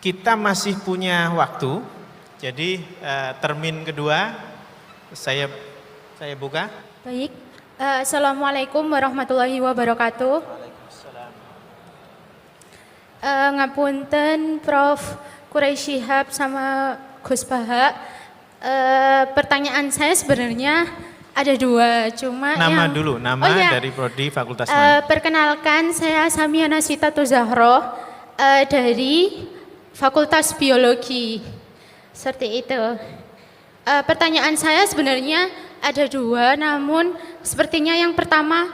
kita masih punya waktu. Jadi termin kedua saya buka. Baik. Assalamualaikum warahmatullahi wabarakatuh. Ngapunten Prof. Quraisy Shihab sama Gus Baha. Pertanyaan saya sebenarnya ada dua, cuma Nama dulu, nama dari Prodi Fakultas mana? Perkenalkan, saya Samiana Sitatu Zahro dari Fakultas Biologi. Seperti itu. Pertanyaan saya sebenarnya ada dua, namun sepertinya yang pertama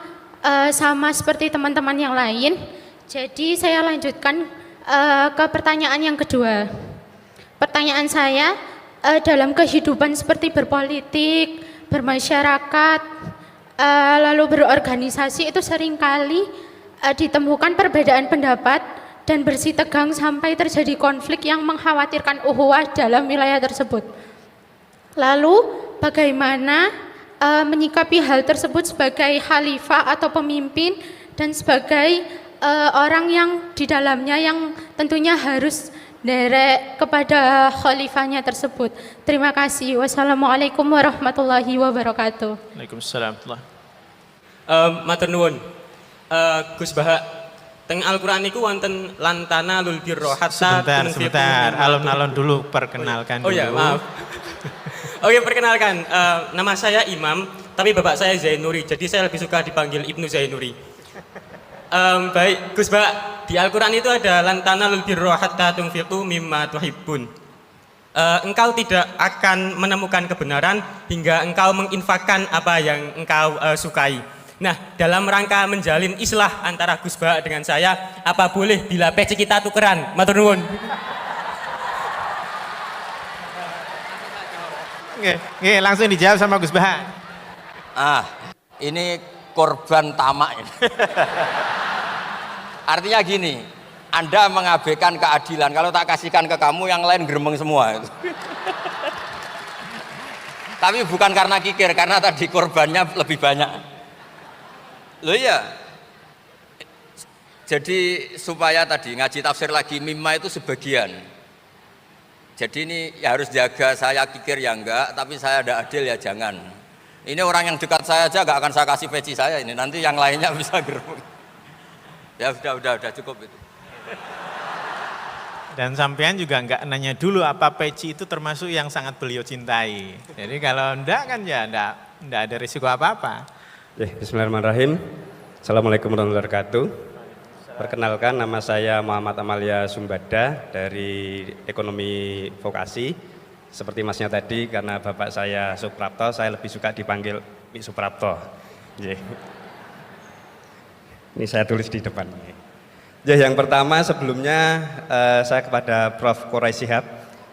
sama seperti teman-teman yang lain. Jadi saya lanjutkan ke pertanyaan yang kedua. Pertanyaan saya, dalam kehidupan seperti berpolitik, bermasyarakat, lalu berorganisasi itu seringkali ditemukan perbedaan pendapat dan bersitegang sampai terjadi konflik yang mengkhawatirkan ukhuwah dalam wilayah tersebut. Lalu bagaimana menyikapi hal tersebut sebagai khalifah atau pemimpin dan sebagai orang yang di dalamnya yang tentunya harus derek kepada khalifahnya tersebut. Terima kasih. Wassalamualaikum warahmatullahi wabarakatuh. Waalaikumsalam. Matur nuwun. Gus Baha, teng Al-Qur'an niku wonten lantana lul birro hatta sebentar. Alon-alon dulu perkenalkan dulu. Oh ya, maaf. Oke, perkenalkan. Nama saya Imam, tapi bapak saya Zainuri. Jadi saya lebih suka dipanggil Ibnu Zainuri. Baik, Gus Baha, di Al-Quran itu ada lantana lul birro hatta tunfiqu mimma tuhibbun. Engkau tidak akan menemukan kebenaran hingga engkau menginfakkan apa yang engkau sukai. Nah, dalam rangka menjalin islah antara Gus Baha dengan saya, apa boleh bila peci kita tukeran? Matur nuwun. Oke, langsung dijawab sama Gus Baha. Ini korban tamak ini. Artinya gini, Anda mengabaikan keadilan. Kalau tak kasihkan ke kamu, yang lain geremeng semua. Tapi bukan karena kikir, karena tadi korbannya lebih banyak. Loh iya. Jadi supaya tadi ngaji tafsir lagi, mimma itu sebagian. Jadi ini ya harus jaga, saya kikir ya enggak, tapi saya ada adil ya jangan. Ini orang yang dekat saya aja enggak akan saya kasih peci saya ini, nanti yang lainnya bisa geremeng. Ya udah cukup itu. Dan sampean juga enggak nanya dulu apa peci itu termasuk yang sangat beliau cintai. Jadi kalau enggak kan ya enggak ada risiko apa-apa. Bismillahirrahmanirrahim. Assalamualaikum warahmatullahi wabarakatuh. Perkenalkan, nama saya Muhammad Amalia Sumbada dari Ekonomi Vokasi. Seperti masnya tadi, karena bapak saya Suprapto, saya lebih suka dipanggil Mik Suprapto. Ini saya tulis di depan. Yang pertama sebelumnya saya kepada Prof. Quraisy Shihab,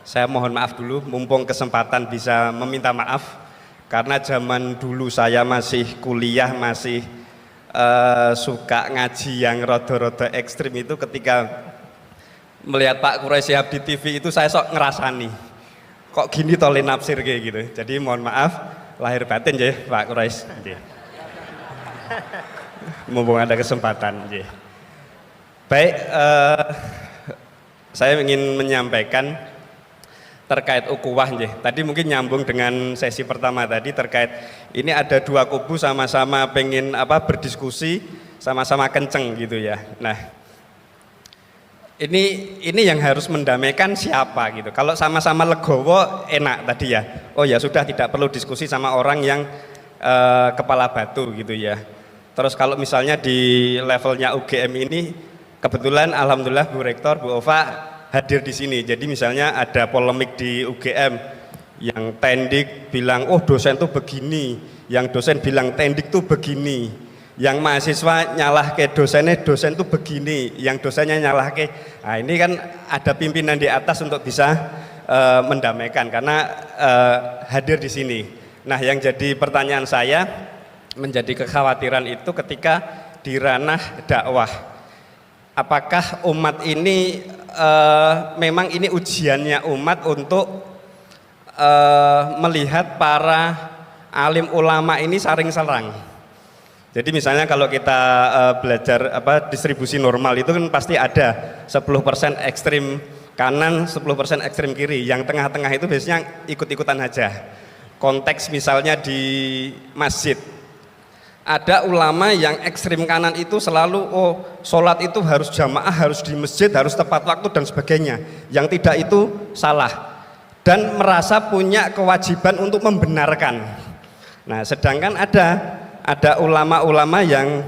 saya mohon maaf dulu, mumpung kesempatan bisa meminta maaf, karena zaman dulu saya masih kuliah, masih suka ngaji yang rodo-rodo ekstrim itu, ketika melihat Pak Quraisy Shihab di TV itu saya sok ngerasani, kok gini tolin nafsir kayak gitu. Jadi mohon maaf lahir batin ya Pak Quraisy. Mumpung ada kesempatan. Baik, saya ingin menyampaikan terkait ukhuwah. Tadi mungkin nyambung dengan sesi pertama tadi, terkait ini ada dua kubu sama-sama pengen berdiskusi, sama-sama kenceng gitu ya. Nah, ini yang harus mendamaikan siapa gitu. Kalau sama-sama legowo enak tadi ya. Oh ya sudah, tidak perlu diskusi sama orang yang kepala batu gitu ya. Terus kalau misalnya di levelnya UGM ini, kebetulan alhamdulillah Bu Rektor, Bu Ova hadir di sini. Jadi misalnya ada polemik di UGM, yang tendik bilang oh dosen tuh begini, yang dosen bilang tendik tuh begini, yang mahasiswa nyalah ke dosennya, dosen tuh begini, yang dosennya nyalah ke. Nah ini kan ada pimpinan di atas untuk bisa mendamaikan, karena hadir di sini. Nah yang jadi pertanyaan saya, menjadi kekhawatiran itu ketika di ranah dakwah, apakah umat ini memang ini ujiannya umat untuk melihat para alim ulama ini saring serang. Jadi misalnya kalau kita belajar distribusi normal itu kan pasti ada 10% ekstrim kanan 10% ekstrem kiri, yang tengah-tengah itu biasanya ikut-ikutan aja. Konteks misalnya di masjid, ada ulama yang ekstrem kanan itu selalu sholat itu harus jamaah, harus di masjid, harus tepat waktu dan sebagainya. Yang tidak itu salah dan merasa punya kewajiban untuk membenarkan. Nah, sedangkan ada ulama-ulama yang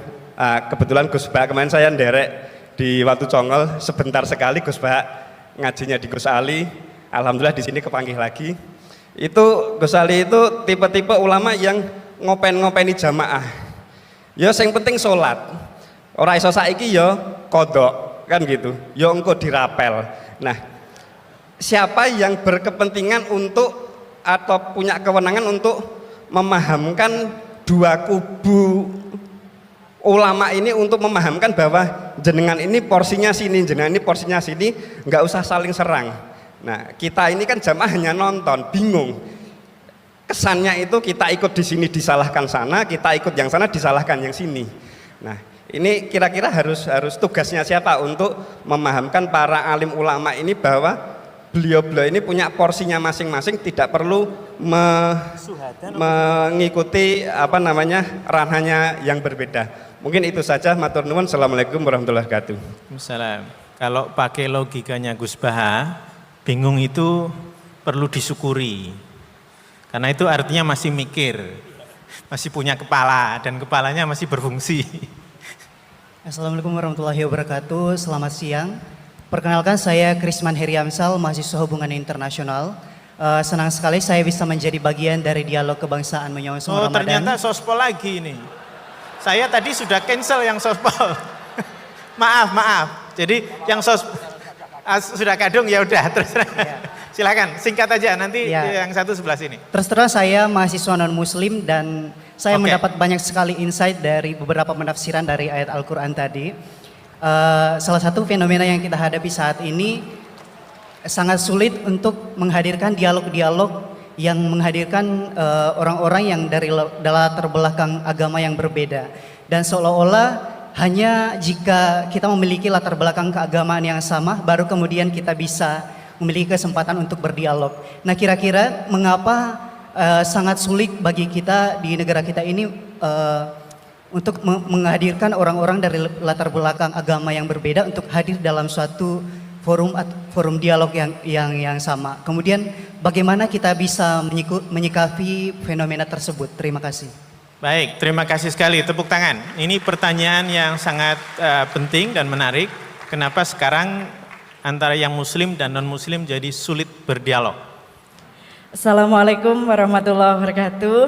kebetulan Gus Bah kemarin saya nderek di Watu Congol sebentar sekali, Gus Bah ngajinya di Gus Ali, alhamdulillah di sini kepanggih lagi. Itu Gus Ali itu tipe-tipe ulama yang ngopeni jamaah. Ya sing penting sholat. Ora iso saiki ya kodok kan gitu. Ya engko dirapel. Nah, siapa yang berkepentingan untuk atau punya kewenangan untuk memahamkan dua kubu ulama ini untuk memahamkan bahwa jenengan ini porsinya sini, jenengan ini porsinya sini, nggak usah saling serang. Nah, kita ini kan jamaah hanya nonton, bingung. Kesannya itu kita ikut di sini disalahkan sana, kita ikut yang sana disalahkan yang sini. Nah, ini kira-kira harus tugasnya siapa untuk memahamkan para alim ulama ini bahwa beliau-beliau ini punya porsinya masing-masing, tidak perlu mengikuti ranahnya yang berbeda. Mungkin itu saja, matur nuwun. Assalamualaikum warahmatullahi wabarakatuh. Waalaikumsalam. Kalau pakai logikanya Gus Bah, bingung itu perlu disyukuri. Karena itu artinya masih mikir, masih punya kepala dan kepalanya masih berfungsi. Assalamualaikum warahmatullahi wabarakatuh. Selamat siang. Perkenalkan, saya Krisman Heriamsal, mahasiswa hubungan internasional. Senang sekali saya bisa menjadi bagian dari dialog kebangsaan menyongsong Ramadan. Ternyata sospol lagi ini. Saya tadi sudah cancel yang sospol. maaf. Jadi yang sudah kadung ya udah terserah. Ya. Silakan singkat aja nanti yang satu sebelah sini. Terus terang saya mahasiswa non muslim dan saya mendapat banyak sekali insight dari beberapa penafsiran dari ayat Al-Quran tadi. Salah satu fenomena yang kita hadapi saat ini sangat sulit untuk menghadirkan dialog-dialog yang menghadirkan orang-orang yang dari latar belakang agama yang berbeda, dan seolah-olah hanya jika kita memiliki latar belakang keagamaan yang sama baru kemudian kita bisa memiliki kesempatan untuk berdialog. Nah, kira-kira mengapa sangat sulit bagi kita di negara kita ini untuk menghadirkan orang-orang dari latar belakang agama yang berbeda untuk hadir dalam suatu forum dialog yang sama. Kemudian bagaimana kita bisa menyikapi fenomena tersebut? Terima kasih. Baik, terima kasih sekali. Tepuk tangan. Ini pertanyaan yang sangat penting dan menarik. Kenapa sekarang antara yang muslim dan non muslim jadi sulit berdialog? Assalamualaikum warahmatullahi wabarakatuh.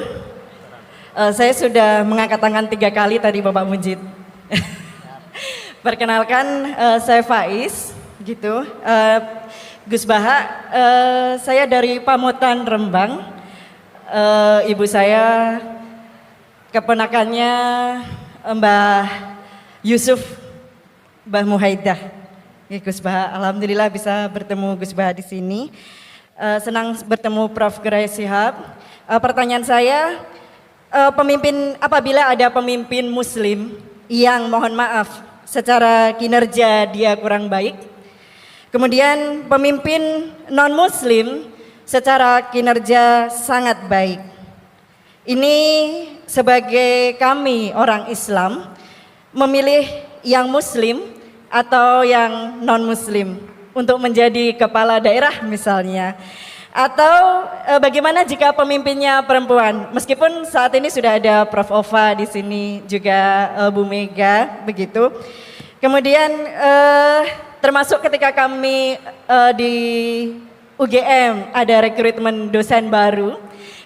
Saya sudah mengangkat tangan 3 kali tadi Bapak Mujid. Perkenalkan, saya Faiz. Gitu, Gus Bah, saya dari Pamutan Rembang, ibu saya keponakannya Mbah Yusuf, Mbah Muhaidah. Gus Bah, alhamdulillah bisa bertemu Gus Bah di sini. Senang bertemu Prof. Quraish Shihab. Pertanyaan saya, apabila ada pemimpin Muslim yang mohon maaf secara kinerja dia kurang baik, kemudian pemimpin non-muslim secara kinerja sangat baik. Ini sebagai kami orang Islam memilih yang muslim atau yang non-muslim untuk menjadi kepala daerah misalnya. Atau bagaimana jika pemimpinnya perempuan? Meskipun saat ini sudah ada Prof. Ova di sini, juga Bu Mega begitu. Kemudian termasuk ketika kami di UGM ada rekrutmen dosen baru,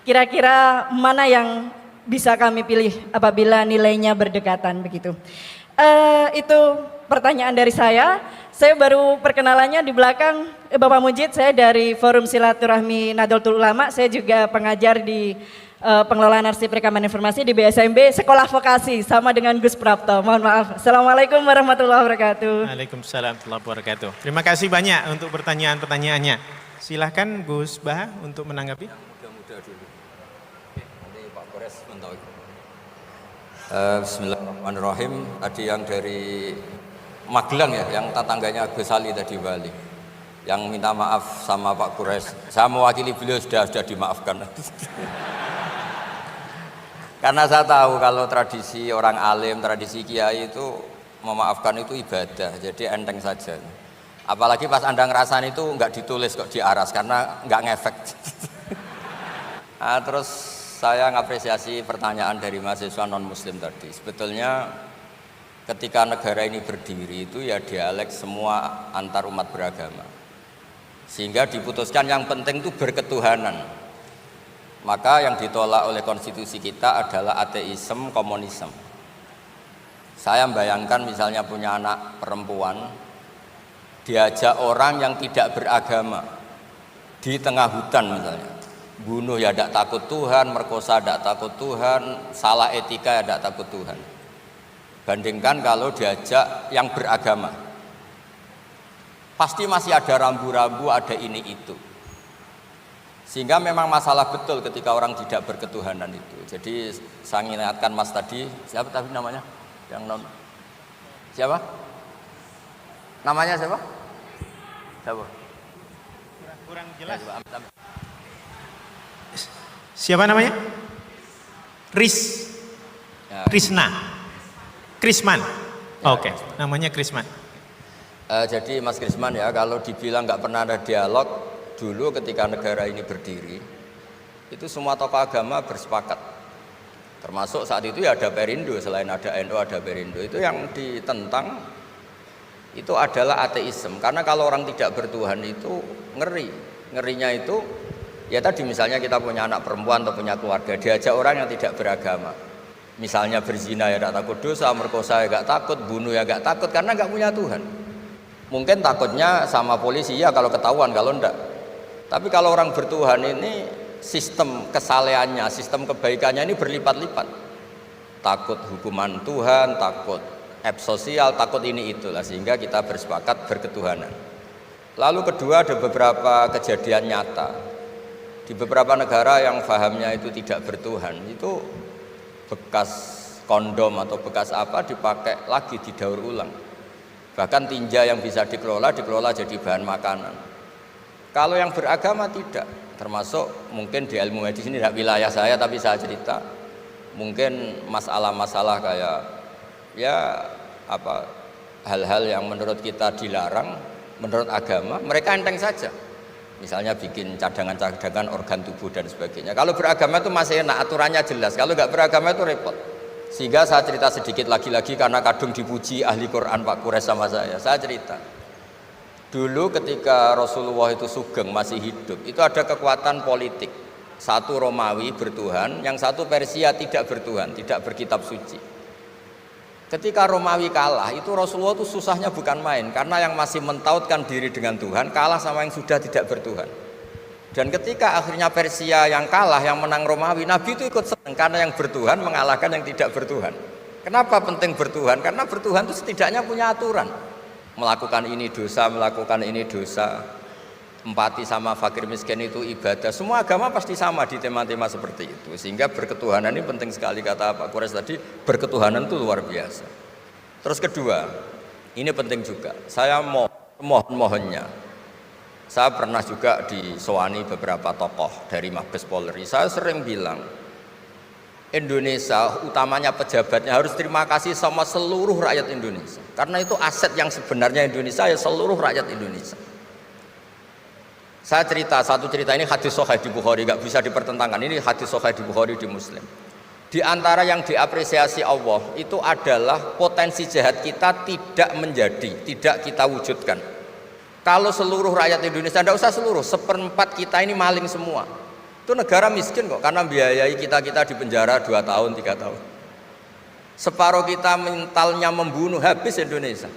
kira-kira mana yang bisa kami pilih apabila nilainya berdekatan begitu. Itu pertanyaan dari saya. Saya baru perkenalannya di belakang Bapak Mujid, saya dari Forum Silaturahmi Nahdlatul Ulama, saya juga pengajar di pengelolaan arsip rekaman informasi di BSMB Sekolah Vokasi sama dengan Gus Prapto. Mohon maaf. Assalamualaikum warahmatullahi wabarakatuh. Waalaikumsalam warahmatullahi wabarakatuh. Terima kasih banyak untuk pertanyaan-pertanyaannya. Silahkan Gus Bah untuk menanggapi. Muda-muda dulu. Nanti Pak Kores mentau. Bismillahirrahmanirrahim. Tadi yang dari Magelang ya, yang tetangganya Gus Ali tadi Bali. yang minta maaf sama Pak Quraisy. Saya mewakili beliau sudah dimaafkan. Karena saya tahu kalau tradisi orang alim, tradisi kiai itu memaafkan itu ibadah, jadi enteng saja. Apalagi pas Anda ngerasain itu nggak ditulis kok di aras karena nggak ngefek. Nah, terus saya ngapresiasi pertanyaan dari mahasiswa non muslim tadi. Sebetulnya ketika negara ini berdiri itu ya dialek semua antar umat beragama. Sehingga diputuskan yang penting itu berketuhanan. Maka yang ditolak oleh konstitusi kita adalah ateisme, komunisme. Saya membayangkan misalnya punya anak perempuan, diajak orang yang tidak beragama di tengah hutan misalnya, bunuh ya tidak takut Tuhan, merkosa tidak takut Tuhan, salah etika ya tidak takut Tuhan. Bandingkan kalau diajak yang beragama, pasti masih ada rambu-rambu, ada ini itu. Sehingga memang masalah betul ketika orang tidak berketuhanan itu. Jadi saya ingatkan Mas tadi, siapa tadi namanya? Yang non, siapa? Namanya siapa? Siapa? Kurang jelas. Siapa namanya? Ya. Krisman. Oke, namanya Krisman. Jadi Mas Krisman ya, kalau dibilang nggak pernah ada dialog dulu ketika negara ini berdiri, itu semua tokoh agama bersepakat. Termasuk saat itu ya ada Perindo, selain ada NU ada Perindo. Itu yang ditentang itu adalah ateisme. Karena kalau orang tidak bertuhan itu ngeri. Ngerinya itu ya tadi misalnya kita punya anak perempuan atau punya keluarga, diajak orang yang tidak beragama. Misalnya berzina ya tidak takut dosa, merkosa ya nggak takut, bunuh ya nggak takut karena nggak punya Tuhan. Mungkin takutnya sama polisi ya kalau ketahuan, kalau enggak. Tapi kalau orang bertuhan ini sistem kesalehannya, sistem kebaikannya ini berlipat-lipat. Takut hukuman Tuhan, takut sosial, takut ini itulah, sehingga kita bersepakat berketuhanan. Lalu kedua, ada beberapa kejadian nyata di beberapa negara yang fahamnya itu tidak bertuhan, itu bekas kondom atau bekas apa dipakai lagi, didaur ulang. Bahkan tinja yang bisa dikelola jadi bahan makanan. Kalau yang beragama tidak, termasuk mungkin di ilmu medis ini tidak wilayah saya, tapi saya cerita mungkin masalah-masalah kayak ya apa hal-hal yang menurut kita dilarang, menurut agama mereka enteng saja. Misalnya bikin cadangan-cadangan organ tubuh dan sebagainya. Kalau beragama itu masih enak, aturannya jelas. Kalau nggak beragama itu repot. Sehingga saya cerita sedikit lagi-lagi karena kadung dipuji ahli Quran Pak Quraisy sama saya. Saya cerita. Dulu ketika Rasulullah itu sugeng masih hidup, itu ada kekuatan politik. Satu Romawi bertuhan, yang satu Persia tidak bertuhan, tidak berkitab suci. Ketika Romawi kalah, itu Rasulullah itu susahnya bukan main, karena yang masih mentautkan diri dengan Tuhan kalah sama yang sudah tidak bertuhan. Dan ketika akhirnya Persia yang kalah, yang menang Romawi, Nabi itu ikut senang karena yang bertuhan mengalahkan yang tidak bertuhan. Kenapa penting bertuhan? Karena bertuhan itu setidaknya punya aturan. Melakukan ini dosa, melakukan ini dosa. Empati sama fakir miskin itu ibadah. Semua agama pasti sama di tema-tema seperti itu. Sehingga berketuhanan ini penting sekali, kata Pak Quraisy tadi, berketuhanan itu luar biasa. Terus kedua, ini penting juga. Saya mohon-mohonnya. Saya pernah juga disowani beberapa tokoh dari Mabes Polri. Saya sering bilang, Indonesia utamanya pejabatnya harus terima kasih sama seluruh rakyat Indonesia. Karena itu aset yang sebenarnya Indonesia ya seluruh rakyat Indonesia. Saya cerita, satu cerita ini hadis sahih di Bukhari, nggak bisa dipertentangkan. Ini hadis sahih di Bukhari, di Muslim. Di antara yang diapresiasi Allah itu adalah potensi jahat kita tidak menjadi, tidak kita wujudkan. Kalau seluruh rakyat Indonesia, tidak usah seluruh, 1/4 kita ini maling semua. Itu negara miskin kok, karena biayai kita di penjara 2 tahun, 3 tahun. Separuh kita mentalnya membunuh, habis Indonesia.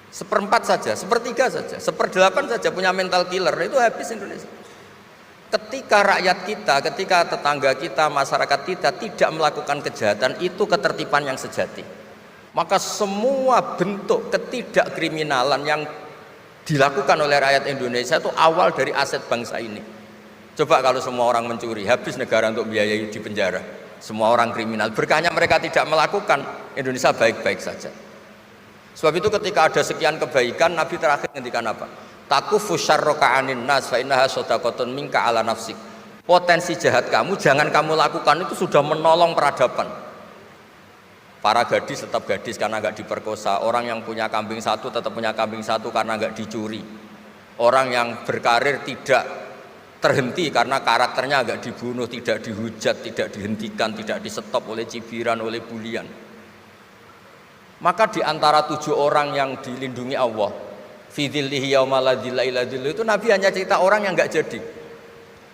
1/4 saja, 1/3 saja, 1/8 saja punya mental killer, itu habis Indonesia. Ketika rakyat kita, ketika tetangga kita, masyarakat kita tidak melakukan kejahatan, itu ketertiban yang sejati. Maka semua bentuk ketidakkriminalan yang dilakukan oleh rakyat Indonesia itu awal dari aset bangsa ini. Coba kalau semua orang mencuri, habis negara untuk biayai di penjara. Semua orang kriminal, berkahnya mereka tidak melakukan, Indonesia baik-baik saja. Sebab itu ketika ada sekian kebaikan, Nabi terakhir ngendikan apa? Takufu syarraka 'anin nas fa innaha shadaqatun minka 'ala nafsik. Potensi jahat kamu jangan kamu lakukan, itu sudah menolong peradaban. Para gadis tetap gadis karena nggak diperkosa. Orang yang punya kambing satu tetap punya kambing satu karena nggak dicuri. Orang yang berkarir tidak terhenti karena karakternya nggak dibunuh, tidak dihujat, tidak dihentikan, tidak di-stop oleh cibiran, oleh bulian. Maka di antara 7 orang yang dilindungi Allah, fi dzillihi yauma la dzilla illa dzilluh, itu Nabi hanya cerita orang yang nggak jadi.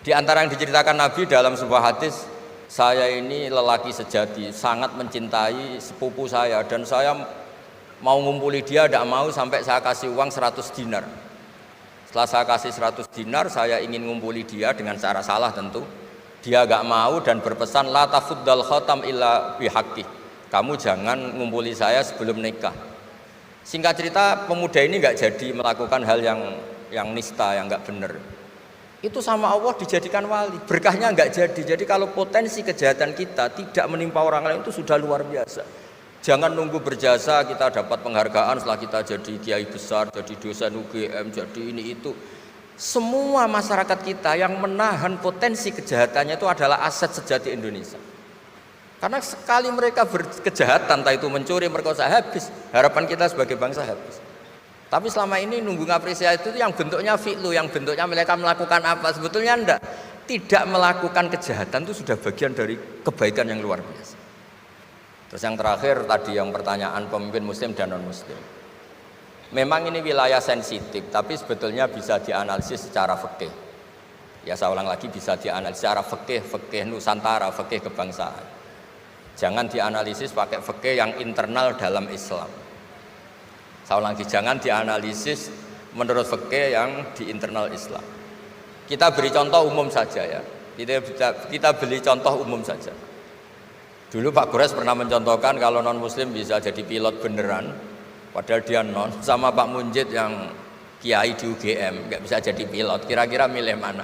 Di antara yang diceritakan Nabi dalam sebuah hadis, saya ini lelaki sejati, sangat mencintai sepupu saya, dan saya mau ngumpuli dia, tidak mau sampai saya kasih uang 100 dinar. Setelah saya kasih 100 dinar, saya ingin ngumpuli dia dengan cara salah tentu. Dia gak mau dan berpesan, la tafuddal khatam illa bihaqqi. Kamu jangan ngumpuli saya sebelum nikah. Singkat cerita, pemuda ini gak jadi melakukan hal yang nista, yang gak benar. Itu sama Allah dijadikan wali, berkahnya nggak jadi. Jadi kalau potensi kejahatan kita tidak menimpa orang lain itu sudah luar biasa. Jangan nunggu berjasa kita dapat penghargaan setelah kita jadi kiai besar, jadi dosen UGM, jadi ini itu. Semua masyarakat kita yang menahan potensi kejahatannya itu adalah aset sejati Indonesia. Karena sekali mereka berkejahatan, entah itu mencuri, merkosa, habis. Harapan kita sebagai bangsa habis. Tapi selama ini nunggu ngapresiasi itu yang bentuknya fi'lu, yang bentuknya mereka melakukan apa, sebetulnya enggak. Tidak melakukan kejahatan itu sudah bagian dari kebaikan yang luar biasa. Terus yang terakhir tadi yang pertanyaan pemimpin muslim dan non muslim. Memang ini wilayah sensitif, tapi sebetulnya bisa dianalisis secara fikih. Ya saya ulang lagi, bisa dianalisis secara fikih Nusantara, fikih kebangsaan. Jangan dianalisis pakai fikih yang internal dalam Islam. Saya ulang lagi, jangan dianalisis menurut fikih yang di internal Islam. Kita beri contoh umum saja ya. Kita beri contoh umum saja. Dulu Pak Gores pernah mencontohkan kalau non muslim bisa jadi pilot beneran, padahal dia non, sama Pak Munjid yang kiai di UGM nggak bisa jadi pilot. Kira-kira milih mana?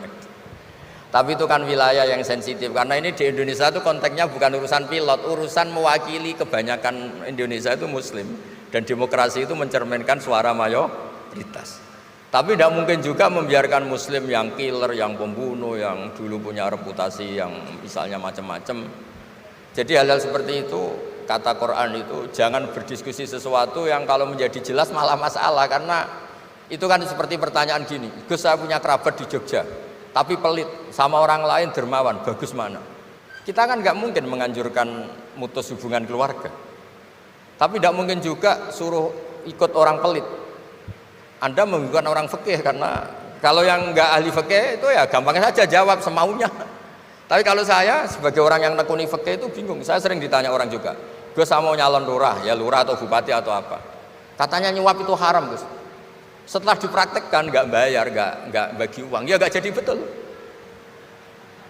Tapi itu kan wilayah yang sensitif karena ini di Indonesia itu konteksnya bukan urusan pilot, urusan mewakili kebanyakan Indonesia itu muslim. Dan demokrasi itu mencerminkan suara mayoritas. Tapi tidak mungkin juga membiarkan muslim yang killer, yang pembunuh, yang dulu punya reputasi yang misalnya macam-macam. Jadi hal-hal seperti itu, kata Quran itu jangan berdiskusi sesuatu yang kalau menjadi jelas malah masalah. Karena itu kan seperti pertanyaan gini, Gus saya punya kerabat di Jogja tapi pelit, sama orang lain dermawan, bagus mana? Kita kan nggak mungkin menganjurkan mutus hubungan keluarga. Tapi tidak mungkin juga suruh ikut orang pelit. Anda membingungkan orang fikih karena kalau yang nggak ahli fikih itu ya gampang saja jawab semaunya. Tapi kalau saya sebagai orang yang nekuni fikih itu bingung. Saya sering ditanya orang juga, Gus saya mau nyalon lurah, ya lurah atau bupati atau apa. Katanya nyuap itu haram Gus. Setelah dipraktekkan nggak bayar, nggak bagi uang, ya nggak jadi betul.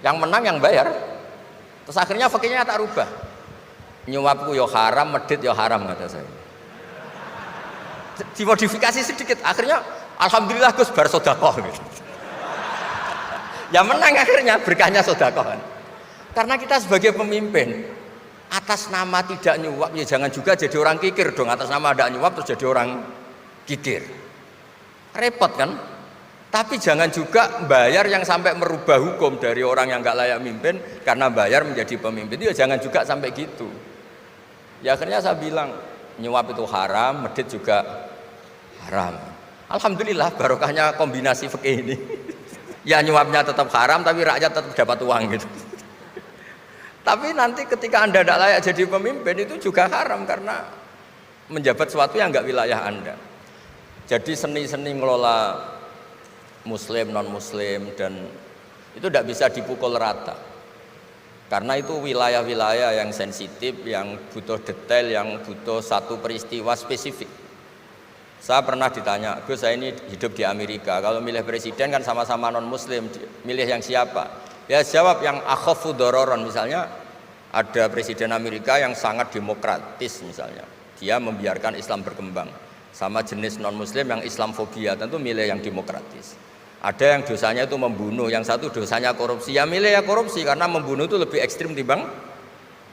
Yang menang yang bayar. Terus akhirnya fikihnya tak rubah. Nyuapku yo haram, medit yo haram kata saya. Dimodifikasi sedikit, akhirnya alhamdulillah Gus bar sedekah gitu. Ya menang akhirnya berkahnya sedekah. Karena kita sebagai pemimpin atas nama tidak nyuap ya jangan juga jadi orang kikir dong. Atas nama tidak nyuap terus jadi orang kikir. Repot kan? Tapi jangan juga bayar yang sampai merubah hukum dari orang yang nggak layak mimpin karena bayar menjadi pemimpin. Ya jangan juga sampai gitu. Ya akhirnya saya bilang nyuap itu haram, medit juga haram. Alhamdulillah barokahnya kombinasi fikih ini. Ya nyuapnya tetap haram tapi rakyat tetap dapat uang gitu. Tapi nanti ketika Anda tidak layak jadi pemimpin itu juga haram karena menjabat sesuatu yang nggak wilayah Anda. Jadi seni-seni ngelola muslim, non muslim dan itu tidak bisa dipukul rata. Karena itu wilayah-wilayah yang sensitif, yang butuh detail, yang butuh satu peristiwa spesifik. Saya pernah ditanya, Gus saya ini hidup di Amerika, kalau milih presiden kan sama-sama non-muslim, milih yang siapa? Ya jawab yang akhafu dororon, misalnya ada presiden Amerika yang sangat demokratis misalnya. Dia membiarkan Islam berkembang. Sama jenis non-muslim yang Islamfobia, tentu milih yang demokratis. Ada yang dosanya itu membunuh, yang satu dosanya korupsi, ya milih ya korupsi karena membunuh itu lebih ekstrim timbang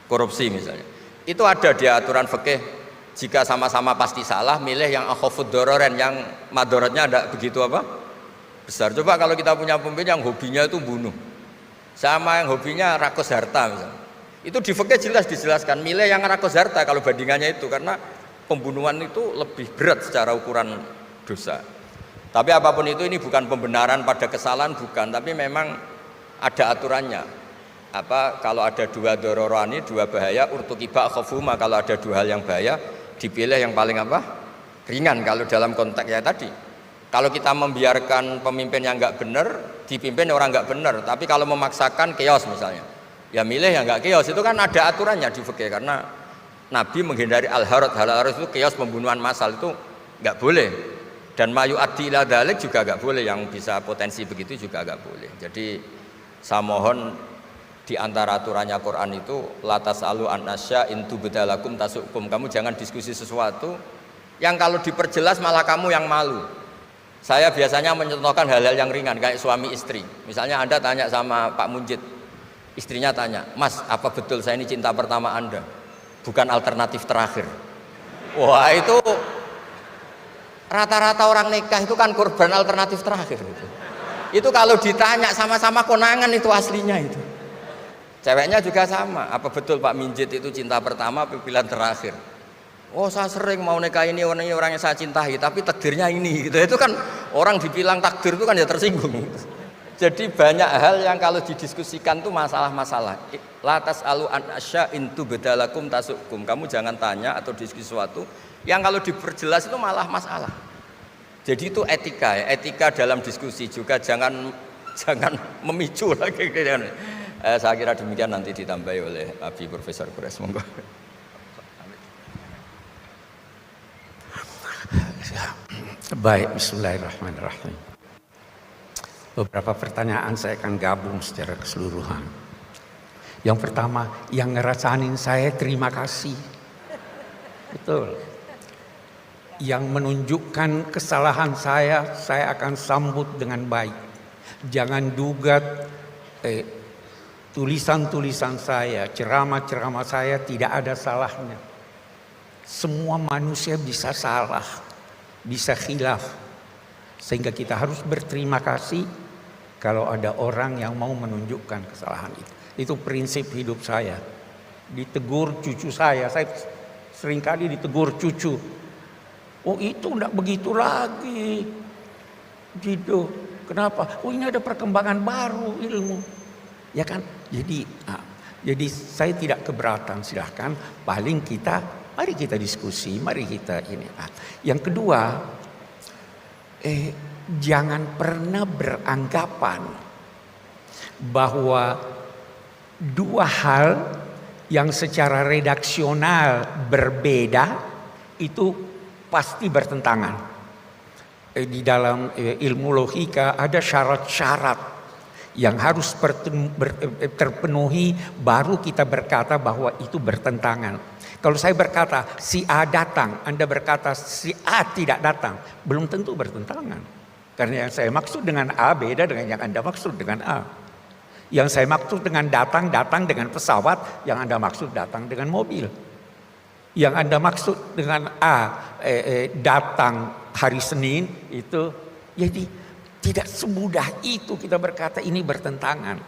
korupsi misalnya. Itu ada di aturan fikih Jika sama-sama pasti salah, milih yang akhafud dororen, yang madorotnya ada begitu apa? Besar. Coba kalau kita punya pemimpin yang hobinya itu bunuh, sama yang hobinya rakus harta misalnya. Itu di fikih jelas dijelaskan, milih yang rakus harta kalau bandingannya itu, karena pembunuhan itu lebih berat secara ukuran dosa. Tapi apapun itu, ini bukan pembenaran pada kesalahan, bukan, tapi memang ada aturannya. Apa kalau ada dua dororani, dua bahaya, urtukiba khafuma, kalau ada dua hal yang bahaya, dipilih yang paling apa? Ringan kalau dalam konteksnya tadi. Kalau kita membiarkan pemimpin yang nggak benar, dipimpin orang nggak benar, tapi kalau memaksakan chaos misalnya, ya milih yang nggak chaos. Itu kan ada aturannya di fikih, karena Nabi menghindari al-harad. Al-harad itu chaos, pembunuhan massal, itu nggak boleh. Dan mayu addi ila dzalik juga nggak boleh, yang bisa potensi begitu juga nggak boleh. Jadi saya mohon, di antara aturannya Quran itu la tasalu an asya in tubdalakum tasukum. Kamu jangan diskusi sesuatu yang kalau diperjelas malah kamu yang malu. Saya biasanya mencontohkan hal-hal yang ringan kayak suami istri. Misalnya Anda tanya sama Pak Munjid, istrinya tanya, "Mas, apa betul saya ini cinta pertama Anda, bukan alternatif terakhir?" Wah, itu rata-rata orang nikah itu kan korban alternatif terakhir itu. Itu kalau ditanya sama-sama konangan itu aslinya itu. Ceweknya juga sama, apa betul Pak Minjit itu cinta pertama, pilihan terakhir? Oh, saya sering mau nikah ini orang yang saya cintai, tapi takdirnya ini gitu. Itu kan orang dibilang takdir itu kan ya tersinggung. Jadi banyak hal yang kalau didiskusikan tuh masalah-masalah. La tasalu an asya in tubdalakum tasukum. Kamu jangan tanya atau diskusi sesuatu yang kalau diperjelas itu malah masalah. Jadi itu etika ya, etika dalam diskusi juga jangan memicu lagi. Saya kira demikian, nanti ditambahi oleh Abi Profesor Kures. Monggo. Baik, bismillahirrahmanirrahim. Beberapa pertanyaan saya akan gabung secara keseluruhan. Yang pertama, yang ngerasain saya terima kasih. Betul. Yang menunjukkan kesalahan saya akan sambut dengan baik. Jangan duga tulisan-tulisan saya, ceramah-ceramah saya tidak ada salahnya. Semua manusia bisa salah, bisa khilaf. Sehingga kita harus berterima kasih kalau ada orang yang mau menunjukkan kesalahan itu. Itu prinsip hidup saya. Ditegur cucu saya seringkali ditegur cucu. Oh, itu enggak begitu lagi. Gitu. Kenapa? Oh, ini ada perkembangan baru ilmu. Ya kan? Jadi saya tidak keberatan, silahkan. Paling mari kita diskusi, mari kita ini. Yang kedua, jangan pernah beranggapan bahwa dua hal yang secara redaksional berbeda itu pasti bertentangan. Di dalam ilmu logika ada syarat-syarat yang harus terpenuhi baru kita berkata bahwa itu bertentangan. Kalau saya berkata si A datang, Anda berkata si A tidak datang, belum tentu bertentangan. Karena yang saya maksud dengan A beda dengan yang Anda maksud dengan A. Yang saya maksud dengan datang dengan pesawat, yang Anda maksud datang dengan mobil. Yang Anda maksud dengan A datang hari Senin itu, jadi tidak semudah itu kita berkata ini bertentangan.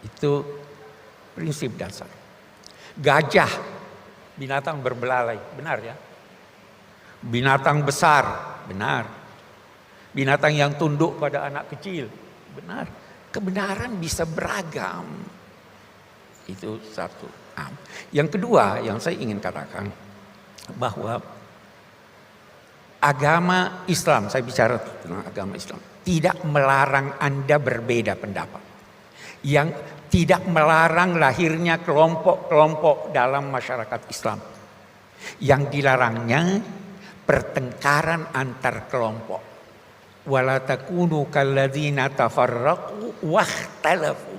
Itu prinsip dasar. Gajah, binatang berbelalai, benar ya? Binatang besar, benar. Binatang yang tunduk pada anak kecil, benar. Kebenaran bisa beragam. Itu satu. Yang kedua yang saya ingin katakan bahwa agama Islam, saya bicara tentang agama Islam, tidak melarang Anda berbeda pendapat. Yang tidak melarang lahirnya kelompok-kelompok dalam masyarakat Islam. Yang dilarangnya pertengkaran antar kelompok. Wala takunu kalladzina tafarraqu wakhtalafu.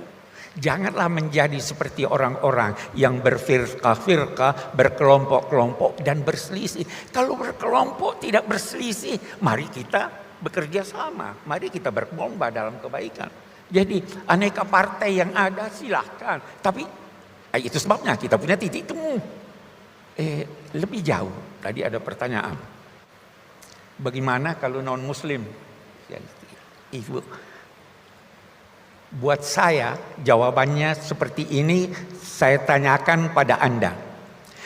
Janganlah menjadi seperti orang-orang yang berfirqah-firqah, berkelompok-kelompok dan berselisih. Kalau berkelompok tidak berselisih, mari kita bekerja sama, mari kita berlomba dalam kebaikan. Jadi aneka partai yang ada silahkan, tapi itu sebabnya kita punya titik temu. Lebih jauh, tadi ada pertanyaan. Bagaimana kalau non-muslim? Ibu, buat saya jawabannya seperti ini, saya tanyakan pada Anda.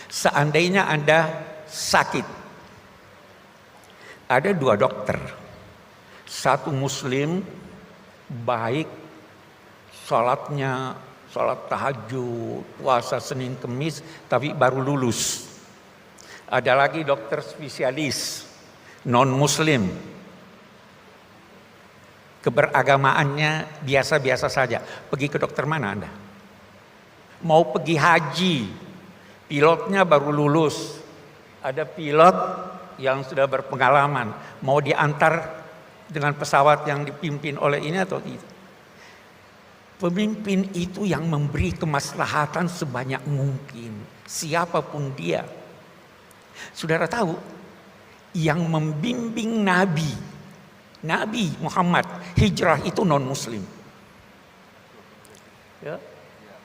Seandainya Anda sakit, ada 2 dokter, satu muslim, baik, sholatnya, sholat tahajud, puasa Senin Kemis, tapi baru lulus. Ada lagi dokter spesialis, non-muslim, keberagamaannya biasa-biasa saja. Pergi ke dokter mana Anda? Mau pergi haji, pilotnya baru lulus. Ada pilot yang sudah berpengalaman, mau diantar dengan pesawat yang dipimpin oleh ini atau tidak. Pemimpin itu yang memberi kemaslahatan sebanyak mungkin, siapapun dia. Saudara tahu, yang membimbing Nabi Muhammad hijrah itu non-muslim. Ya,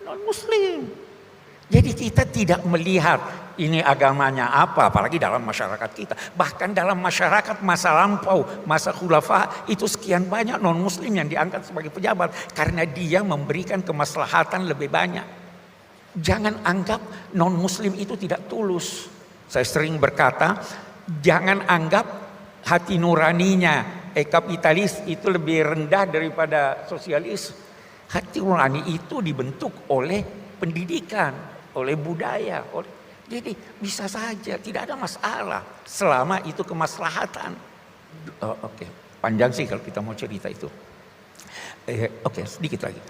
non-muslim. Jadi kita tidak melihat ini agamanya apa, apalagi dalam masyarakat kita. Bahkan dalam masyarakat masa lampau, masa khulafa, itu sekian banyak non-muslim yang diangkat sebagai pejabat. Karena dia memberikan kemaslahatan lebih banyak. Jangan anggap non-muslim itu tidak tulus. Saya sering berkata, jangan anggap hati nuraninya kapitalis itu lebih rendah daripada sosialis. Hati nurani itu dibentuk oleh pendidikan, oleh budaya, jadi bisa saja, tidak ada masalah selama itu kemaslahatan. Oke. Panjang sih kalau kita mau cerita itu. Oke, sedikit lagi.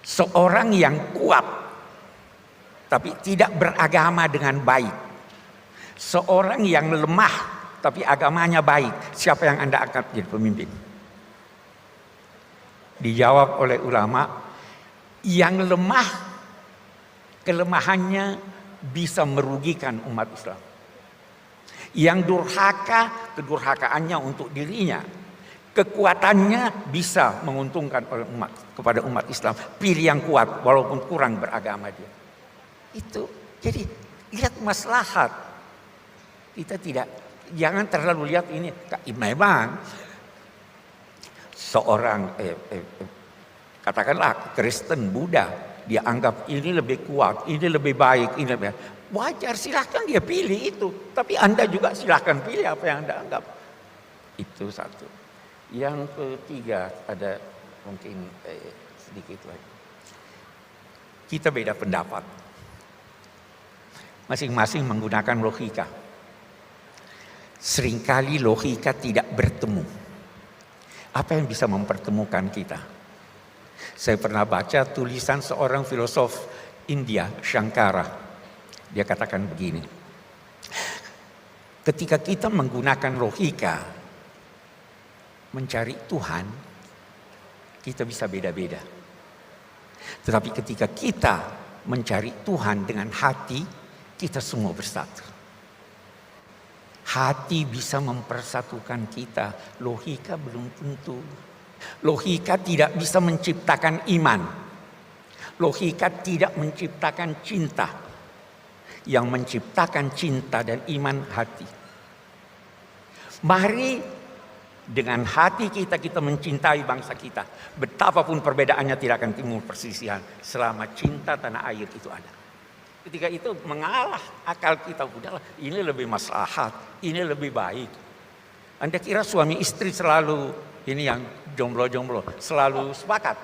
Seorang yang kuat tapi tidak beragama dengan baik, seorang yang lemah tapi agamanya baik, siapa yang Anda angkat jadi pemimpin? Dijawab oleh ulama, yang lemah kelemahannya bisa merugikan umat Islam. Yang durhaka, kedurhakaannya untuk dirinya. Kekuatannya bisa menguntungkan oleh kepada umat Islam. Pilih yang kuat walaupun kurang beragama dia. Itu. Jadi lihat maslahat. Kita jangan terlalu lihat ini. Memang seorang katakanlah Kristen, Buddha, dia anggap ini lebih kuat, ini lebih baik, ini lebih wajar, silahkan dia pilih itu. Tapi Anda juga silahkan pilih apa yang Anda anggap. Itu satu. Yang ketiga ada mungkin sedikit lagi. Kita beda pendapat. Masing-masing menggunakan logika. Seringkali logika tidak bertemu. Apa yang bisa mempertemukan kita? Saya pernah baca tulisan seorang filosof India, Shankara. Dia katakan begini. Ketika kita menggunakan logika mencari Tuhan, kita bisa beda-beda. Tetapi ketika kita mencari Tuhan dengan hati, kita semua bersatu. Hati bisa mempersatukan kita, logika belum tentu. Logika tidak bisa menciptakan iman. Logika tidak menciptakan cinta. Yang menciptakan cinta dan iman hati. Mari dengan hati kita mencintai bangsa kita. Betapapun perbedaannya tidak akan timbul perselisihan selama cinta tanah air itu ada. Ketika itu mengalah akal kita, udahlah ini lebih maslahat, ini lebih baik. Anda kira suami istri selalu ini yang jomblo-jomblo selalu sepakat?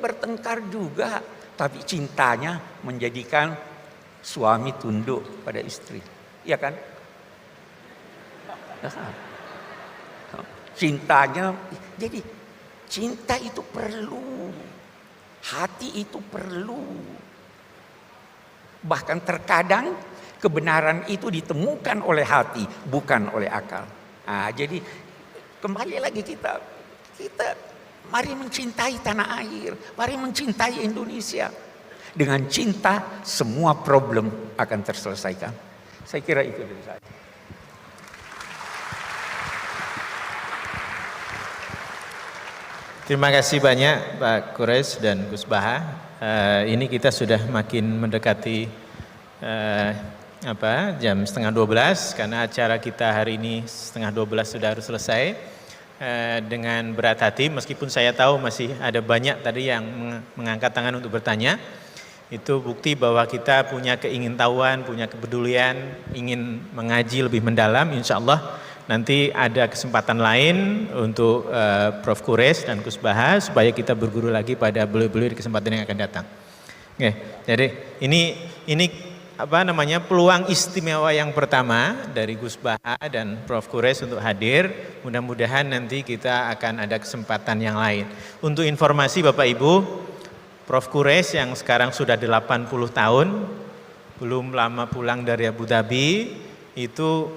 Bertengkar juga, tapi cintanya menjadikan suami tunduk pada istri, iya kan? Cintanya, jadi cinta itu perlu, hati itu perlu. Bahkan terkadang kebenaran itu ditemukan oleh hati, bukan oleh akal. Nah, jadi kembali lagi kita mari mencintai tanah air, mari mencintai Indonesia. Dengan cinta semua problem akan terselesaikan. Saya kira itu dari saya. Terima kasih banyak Pak Quraisy dan Gus Baha. Ini kita sudah makin mendekati jam setengah 12 karena acara kita hari ini setengah 12 sudah harus selesai. Dengan berat hati, meskipun saya tahu masih ada banyak tadi yang mengangkat tangan untuk bertanya, itu bukti bahwa kita punya keingintahuan, punya kepedulian, ingin mengaji lebih mendalam. Insya Allah nanti ada kesempatan lain untuk Prof. Quraisy dan Gus Baha supaya kita berguru lagi pada beliau-beliau di kesempatan yang akan datang. Oke, jadi ini peluang istimewa yang pertama dari Gus Baha dan Prof. Quraisy untuk hadir. Mudah-mudahan nanti kita akan ada kesempatan yang lain. Untuk informasi Bapak Ibu, Prof. Quraisy yang sekarang sudah 80 tahun, belum lama pulang dari Abu Dhabi, itu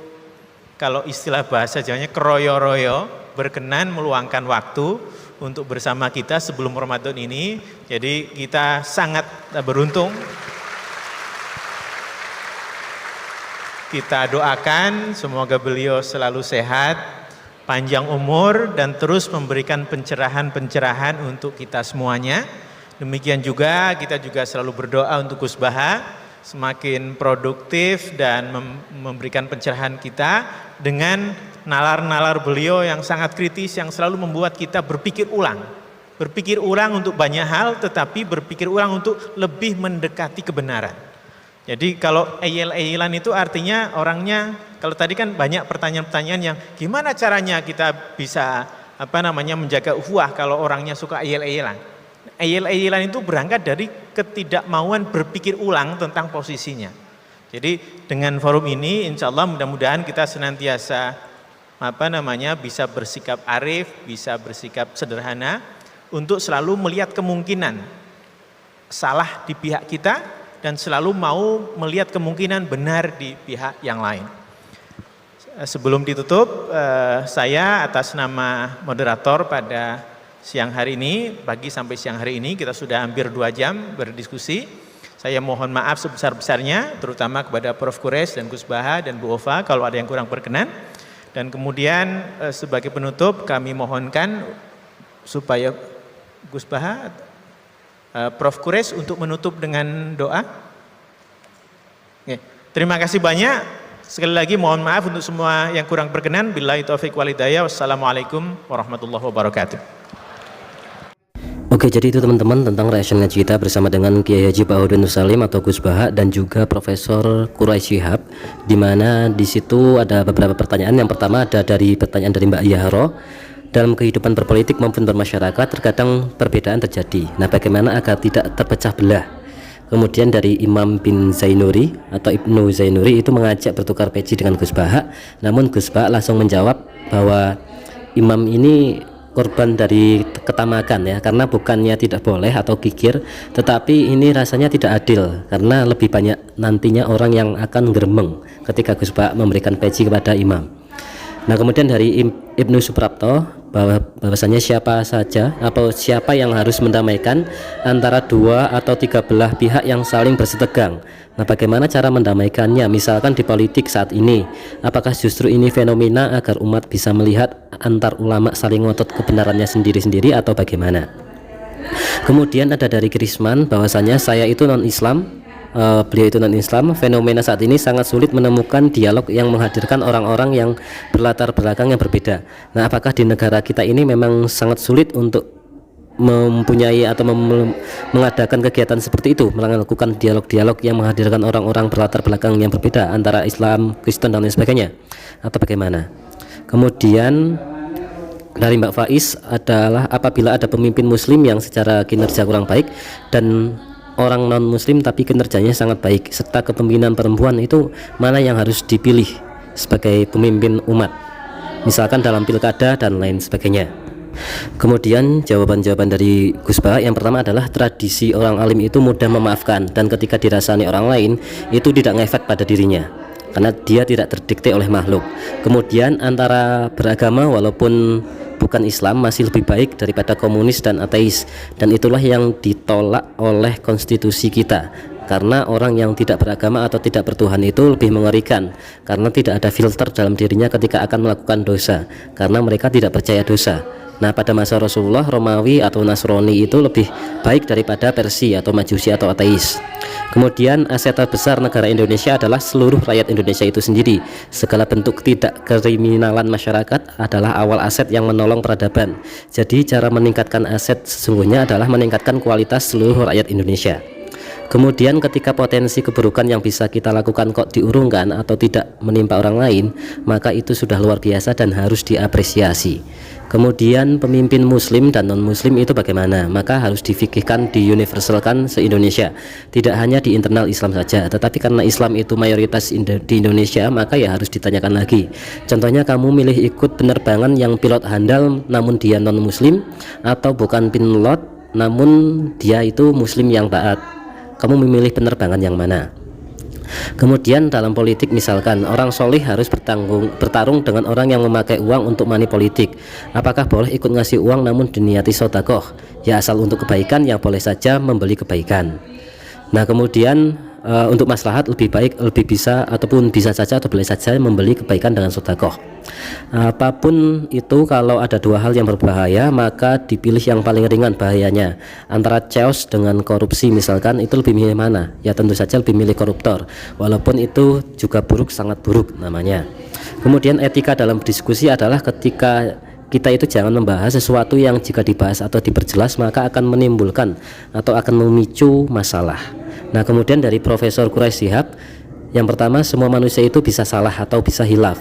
kalau istilah bahasa Jawanya keroyo-royo, berkenan meluangkan waktu untuk bersama kita sebelum Ramadan ini. Jadi kita sangat beruntung. Kita doakan semoga beliau selalu sehat, panjang umur, dan terus memberikan pencerahan-pencerahan untuk kita semuanya. Demikian juga kita juga selalu berdoa untuk Gus Baha semakin produktif dan memberikan pencerahan kita dengan nalar-nalar beliau yang sangat kritis, yang selalu membuat kita berpikir ulang. Berpikir ulang untuk banyak hal, tetapi berpikir ulang untuk lebih mendekati kebenaran. Jadi kalau eyel-eyelan itu artinya orangnya, kalau tadi kan banyak pertanyaan-pertanyaan yang gimana caranya kita bisa menjaga ukhuwah kalau orangnya suka eyel-eyelan. Eyel-eyelan itu berangkat dari ketidakmauan berpikir ulang tentang posisinya. Jadi dengan forum ini insya Allah mudah-mudahan kita senantiasa bisa bersikap arif, bisa bersikap sederhana untuk selalu melihat kemungkinan salah di pihak kita dan selalu mau melihat kemungkinan benar di pihak yang lain. Sebelum ditutup, saya atas nama moderator pada siang hari ini, pagi sampai siang hari ini, kita sudah hampir 2 jam berdiskusi. Saya mohon maaf sebesar-besarnya, terutama kepada Prof. Quraisy dan Gus Baha dan Bu Ova kalau ada yang kurang berkenan. Dan kemudian sebagai penutup kami mohonkan supaya Gus Baha, Prof. Quraisy untuk menutup dengan doa. Oke. Terima kasih banyak. Sekali lagi mohon maaf untuk semua yang kurang berkenan. Billahi taufiq wal hidayah. Wassalamualaikum warahmatullahi wabarakatuh. Oke, jadi itu teman-teman tentang reaction ngaji kita bersama dengan Kiai Haji Baharudin Nur Salim atau Gus Baha dan juga Profesor Quraisy Shihab, di mana di situ ada beberapa pertanyaan. Yang pertama ada dari pertanyaan dari Mbak Yahro. Dalam kehidupan berpolitik maupun bermasyarakat terkadang perbedaan terjadi. Nah, bagaimana agar tidak terpecah belah? Kemudian dari Imam bin Zainuri atau Ibnu Zainuri itu mengajak bertukar peci dengan Gus Baha, namun Gus Baha langsung menjawab bahwa imam ini korban dari ketamakan ya, karena bukannya tidak boleh atau kikir, tetapi ini rasanya tidak adil karena lebih banyak nantinya orang yang akan geremeng ketika Gus Baha memberikan peci kepada imam. Nah, kemudian dari Ibnu Suprapto bahwasanya siapa saja atau siapa yang harus mendamaikan antara 2 atau 3 belah pihak yang saling bersetegang. Nah, bagaimana cara mendamaikannya? Misalkan di politik saat ini, apakah justru ini fenomena agar umat bisa melihat antar ulama saling ngotot kebenarannya sendiri-sendiri atau bagaimana? Kemudian ada dari Krisman bahwasanya saya itu non-Islam. Beliau itu non-Islam. Fenomena saat ini sangat sulit menemukan dialog yang menghadirkan orang-orang yang berlatar belakang yang berbeda. Nah, apakah di negara kita ini memang sangat sulit untuk mempunyai atau mengadakan kegiatan seperti itu, melakukan dialog-dialog yang menghadirkan orang-orang berlatar belakang yang berbeda antara Islam, Kristen dan lain sebagainya, atau bagaimana? Kemudian dari Mbak Faiz adalah apabila ada pemimpin muslim yang secara kinerja kurang baik dan orang non-muslim tapi kinerjanya sangat baik, serta kepemimpinan perempuan, itu mana yang harus dipilih sebagai pemimpin umat, misalkan dalam pilkada dan lain sebagainya. Kemudian jawaban-jawaban dari Gus Baha yang pertama adalah tradisi orang alim itu mudah memaafkan, dan ketika dirasani orang lain itu tidak ngefek pada dirinya karena dia tidak terdikte oleh makhluk. Kemudian antara beragama walaupun bukan Islam masih lebih baik daripada komunis dan ateis, dan itulah yang ditolak oleh konstitusi kita, karena orang yang tidak beragama atau tidak bertuhan itu lebih mengerikan karena tidak ada filter dalam dirinya ketika akan melakukan dosa, karena mereka tidak percaya dosa. Nah, pada masa Rasulullah, Romawi atau Nasrani itu lebih baik daripada Persia atau Majusi atau ateis. Kemudian aset terbesar negara Indonesia adalah seluruh rakyat Indonesia itu sendiri. Segala bentuk tidak kriminalan masyarakat adalah awal aset yang menolong peradaban. Jadi cara meningkatkan aset sesungguhnya adalah meningkatkan kualitas seluruh rakyat Indonesia. Kemudian ketika potensi keburukan yang bisa kita lakukan kok diurungkan atau tidak menimpa orang lain, maka itu sudah luar biasa dan harus diapresiasi. Kemudian pemimpin muslim dan non muslim itu bagaimana? Maka harus difikihkan, diuniversalkan se-Indonesia. Tidak hanya di internal Islam saja, tetapi karena Islam itu mayoritas di Indonesia, maka ya harus ditanyakan lagi. Contohnya kamu milih ikut penerbangan yang pilot handal namun dia non muslim, atau bukan pilot namun dia itu muslim yang taat. Kamu memilih penerbangan yang mana? Kemudian dalam politik misalkan orang solih harus bertarung dengan orang yang memakai uang untuk money politik. Apakah boleh ikut ngasih uang namun diniati sodakoh? Ya asal untuk kebaikan ya boleh saja membeli kebaikan. Nah kemudian untuk maslahat lebih baik lebih bisa ataupun bisa saja atau boleh saja membeli kebaikan dengan sodakoh. Apapun itu, kalau ada dua hal yang berbahaya maka dipilih yang paling ringan bahayanya. Antara chaos dengan korupsi misalkan, itu lebih milih mana? Ya tentu saja lebih milih koruptor, walaupun itu juga buruk, sangat buruk namanya. Kemudian etika dalam diskusi adalah ketika kita itu jangan membahas sesuatu yang jika dibahas atau diperjelas maka akan menimbulkan atau akan memicu masalah. Nah kemudian dari Profesor Quraish Shihab, yang pertama, semua manusia itu bisa salah atau bisa hilaf.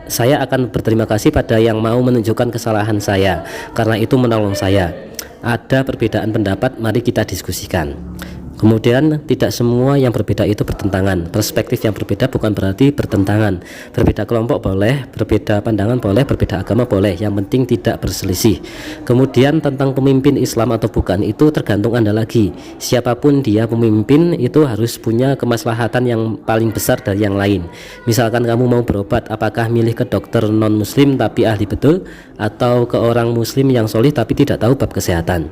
Saya akan berterima kasih pada yang mau menunjukkan kesalahan saya, karena itu menolong saya. Ada perbedaan pendapat, mari kita diskusikan. Kemudian tidak semua yang berbeda itu bertentangan. Perspektif yang berbeda bukan berarti bertentangan. Berbeda kelompok boleh, berbeda pandangan boleh, berbeda agama boleh, yang penting tidak berselisih. Kemudian tentang pemimpin Islam atau bukan, itu tergantung Anda lagi. Siapapun dia pemimpin itu harus punya kemaslahatan yang paling besar dari yang lain. Misalkan kamu mau berobat, apakah milih ke dokter non muslim tapi ahli betul, atau ke orang muslim yang solih tapi tidak tahu bab kesehatan.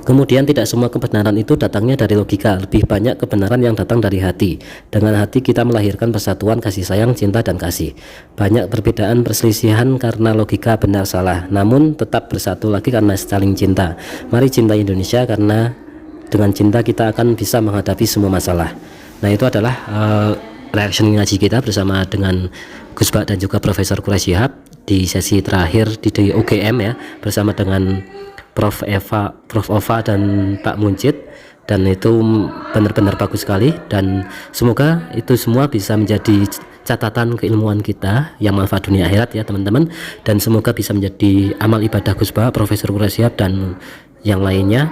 Kemudian tidak semua kebenaran itu datangnya dari logika, lebih banyak kebenaran yang datang dari hati. Dengan hati kita melahirkan persatuan, kasih sayang, cinta, dan kasih. Banyak perbedaan perselisihan karena logika benar salah, namun tetap bersatu lagi karena saling cinta. Mari cintai Indonesia, karena dengan cinta kita akan bisa menghadapi semua masalah. Nah itu adalah reaction ngaji kita bersama dengan Gus Bak dan juga Profesor Quraish Shihab di sesi terakhir di UGM ya, bersama dengan Prof Ova dan Pak Muncit, dan itu benar-benar bagus sekali, dan semoga itu semua bisa menjadi catatan keilmuan kita yang manfaat dunia akhirat ya teman-teman, dan semoga bisa menjadi amal ibadah Gus Bak, Profesor Quraish Shihab dan yang lainnya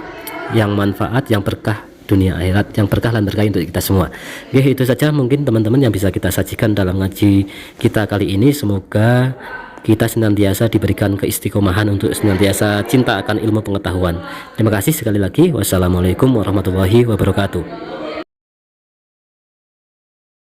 yang manfaat, yang berkah dunia akhirat, yang berkah dan berkah untuk kita semua. Oke, itu saja mungkin teman-teman yang bisa kita sajikan dalam ngaji kita kali ini. Semoga kita senantiasa diberikan keistiqomahan untuk senantiasa cinta akan ilmu pengetahuan. Terima kasih sekali lagi. Wassalamualaikum warahmatullahi wabarakatuh.